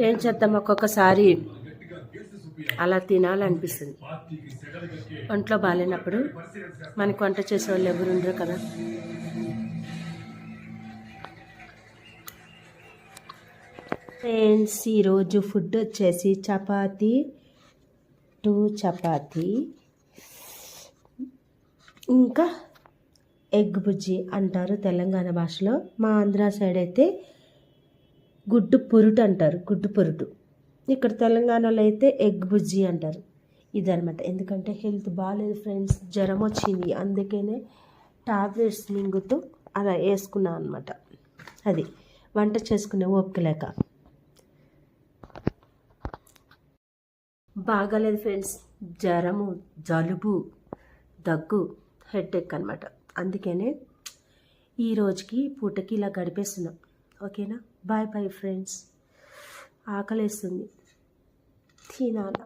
ఏం చేద్దాం, ఒక్కొక్కసారి అలా తినాలనిపిస్తుంది. ఒంట్లో బాగాలేనప్పుడు మనకి వంట చేసే వాళ్ళు ఎవరు ఉండరు కదా. ఫ్రెండ్స్, ఈరోజు ఫుడ్ వచ్చేసి చపాతీ, 2 చపాతీ, ఇంకా ఎగ్ బుజ్జి అంటారు తెలంగాణ భాషలో. మా ఆంధ్ర సైడ్ అయితే గుడ్డు పొరుటు అంటారు, గుడ్డు పొరుటు. ఇక్కడ తెలంగాణలో అయితే ఎగ్ బుజ్జి అంటారు. ఇదనమాట. ఎందుకంటే హెల్త్ బాగాలేదు ఫ్రెండ్స్, జ్వరం వచ్చింది, అందుకనే టాబ్లెట్స్ మింగుతూ అలా వేసుకున్నాను అనమాట. అది వంట చేసుకునే ఓపిక లేక. బాగాలేదు ఫ్రెండ్స్, జ్వరము, జలుబు, దగ్గు, హెడేక్ అనమాట. అందుకనే ఈ రోజుకి పూటకి ఇలా గడిపేస్తున్నాం. ఓకేనా, బాయ్ బాయ్ ఫ్రెండ్స్. ఆకలేస్తుంది, తినాలా.